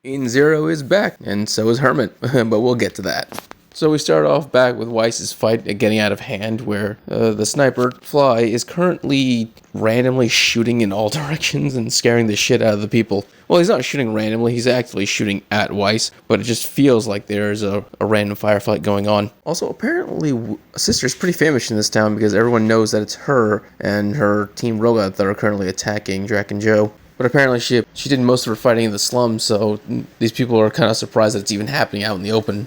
Eden Zero is back, and so is Hermit, but we'll get to that. So we start off back with Weisz's fight getting out of hand, where the sniper, Fly, is currently randomly shooting in all directions and scaring the shit out of the people. Well, he's not shooting randomly, he's actually shooting at Weisz, but it just feels like there's a random firefight going on. Also, apparently, Sister's pretty famous in this town because everyone knows that it's her and her Team Roga that are currently attacking Drac and Joe. But apparently she did most of her fighting in the slums, so these people are kind of surprised that it's even happening out in the open.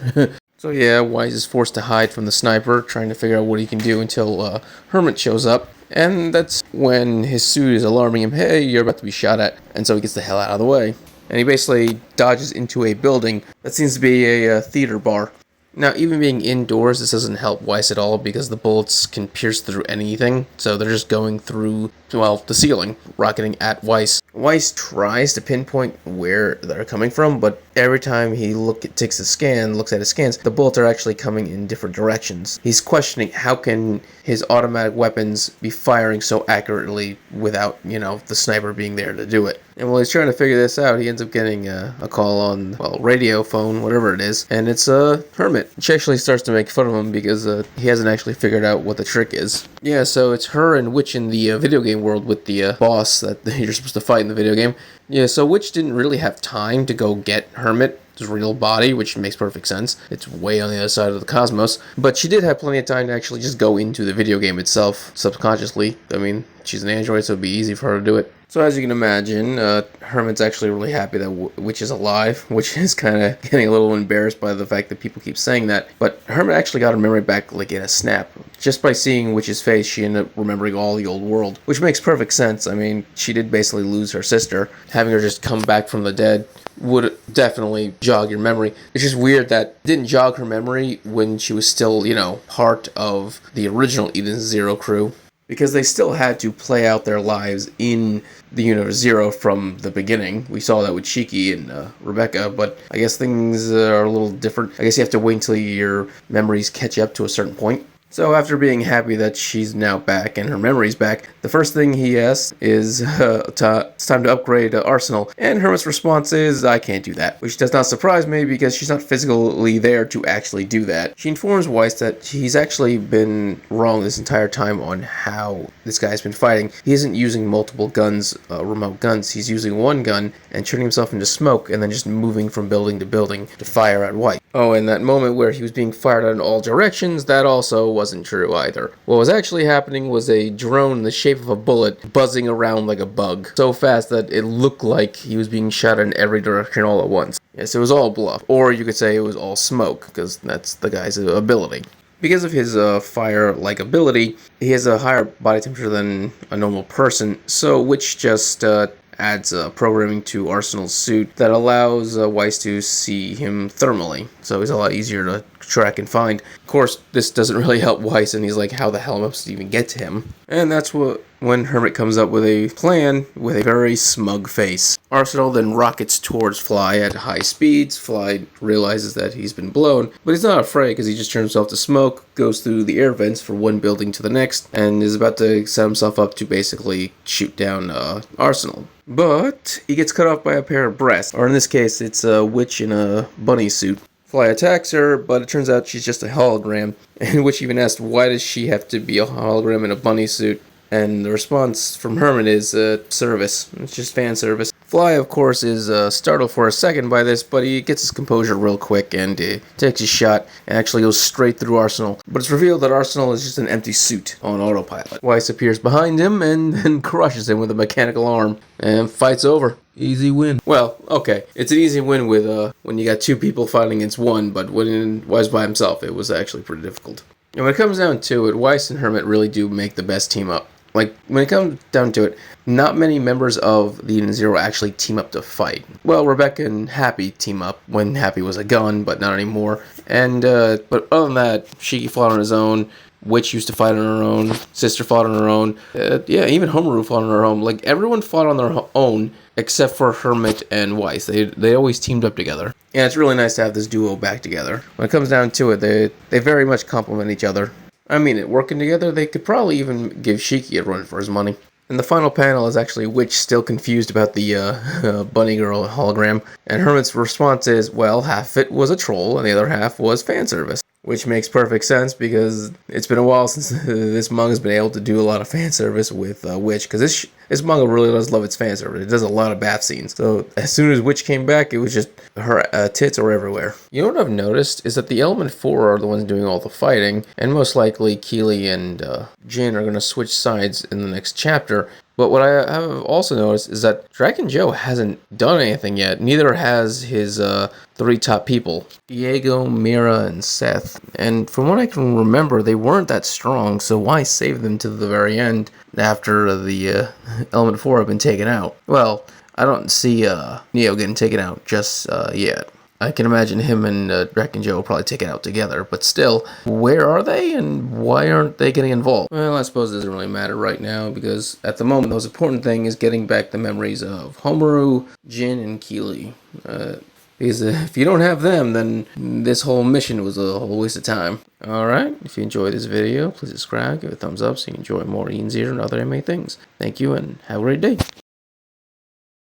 So yeah, Weisz is forced to hide from the sniper, trying to figure out what he can do until Hermit shows up. And that's when his suit is alarming him, hey, you're about to be shot at. And so he gets the hell out of the way. And he basically dodges into a building that seems to be a theater bar. Now, even being indoors, this doesn't help Weisz at all because the bullets can pierce through anything, so they're just going through, well, the ceiling, rocketing at Weisz. Weisz tries to pinpoint where they're coming from, but every time he looks at his scans, the bullets are actually coming in different directions. He's questioning how can his automatic weapons be firing so accurately without, the sniper being there to do it. And while he's trying to figure this out, he ends up getting a call on, radio, phone, whatever it is, and it's Hermit. She actually starts to make fun of him because he hasn't actually figured out what the trick is. Yeah, so it's her and Witch in the video game world with the boss that you're supposed to fight in the video game. Yeah, so Witch didn't really have time to go get Hermit's real body, which makes perfect sense. It's way on the other side of the cosmos. But she did have plenty of time to actually just go into the video game itself subconsciously. I mean, she's an android, so it'd be easy for her to do it. So as you can imagine, Hermit's actually really happy that Witch is alive, which is kind of getting a little embarrassed by the fact that people keep saying that. But Hermit actually got her memory back like in a snap. Just by seeing Witch's face, she ended up remembering all the old world, which makes perfect sense. I mean, she did basically lose her sister. Having her just come back from the dead would definitely jog your memory. It's just weird that it didn't jog her memory when she was still, part of the original Eden Zero crew. Because they still had to play out their lives in the Universe Zero from the beginning. We saw that with Shiki and Rebecca, but I guess things are a little different. I guess you have to wait until your memories catch up to a certain point. So after being happy that she's now back and her memory's back, the first thing he asks is it's time to upgrade Arsenal. And Hermit's response is, I can't do that. Which does not surprise me because she's not physically there to actually do that. She informs Weisz that he's actually been wrong this entire time on how this guy's been fighting. He isn't using multiple guns, remote guns. He's using one gun and turning himself into smoke and then just moving from building to building to fire at Weisz. Oh, and that moment where he was being fired at in all directions, that also wasn't true either. What was actually happening was a drone in the shape of a bullet buzzing around like a bug, so fast that it looked like he was being shot in every direction all at once. Yes, it was all bluff. Or you could say it was all smoke, because that's the guy's ability. Because of his fire-like ability, he has a higher body temperature than a normal person, so which just adds programming to Arsenal's suit that allows Weisz to see him thermally, so he's a lot easier to track and find. Of course, this doesn't really help Weisz, and he's like, how the hell am I supposed to even get to him? And that's when Hermit comes up with a plan with a very smug face. Arsenal then rockets towards Fly at high speeds. Fly realizes that he's been blown, but he's not afraid because he just turns himself to smoke, goes through the air vents from one building to the next, and is about to set himself up to basically shoot down Arsenal. But he gets cut off by a pair of breasts, or in this case, it's a witch in a bunny suit. Fly attacks her, but it turns out she's just a hologram, and Witch even asked, why does she have to be a hologram in a bunny suit? And the response from Hermit is service. It's just fan service. Fly, of course, is startled for a second by this, but he gets his composure real quick and takes his shot and actually goes straight through Arsenal. But it's revealed that Arsenal is just an empty suit on autopilot. Weisz appears behind him and then crushes him with a mechanical arm, and fight's over. Easy win. Well, okay, it's an easy win with when you got two people fighting against one, but when Weisz by himself, it was actually pretty difficult. And when it comes down to it, Weisz and Hermit really do make the best team up. Like, when it comes down to it, not many members of the Eden Zero actually team up to fight. Well, Rebecca and Happy team up when Happy was a gun, but not anymore. And, but other than that, Shiki fought on his own. Witch used to fight on her own. Sister fought on her own. Yeah, even Homeru fought on her own. Like, everyone fought on their own except for Hermit and Weisz. They always teamed up together. And it's really nice to have this duo back together. When it comes down to it, they very much complement each other. I mean, working together, they could probably even give Shiki a run for his money. And the final panel is actually Witch still confused about the bunny girl hologram. And Hermit's response is, well, half of it was a troll and the other half was fan service. Which makes perfect sense because it's been a while since this manga's been able to do a lot of fan service with Witch. Because this manga really does love its fan service. It does a lot of bath scenes. So as soon as Witch came back, it was just her tits are everywhere. You know what I've noticed is that the Element 4 are the ones doing all the fighting. And most likely Keely and Jin are going to switch sides in the next chapter. But what I have also noticed is that Dragon Joe hasn't done anything yet. Neither has his three top people, Diego, Mira, and Seth. And from what I can remember, they weren't that strong, so why save them to the very end after the Element 4 have been taken out? Well, I don't see Neo getting taken out just yet. I can imagine him and Dragon Joe will probably take it out together, but still, where are they and why aren't they getting involved? Well, I suppose it doesn't really matter right now because at the moment, the most important thing is getting back the memories of Homaru, Jin, and Keely. Because if you don't have them, then this whole mission was a whole waste of time. Alright, if you enjoyed this video, please subscribe, give it a thumbs up so you can enjoy more Ian's Ear and other anime things. Thank you and have a great day.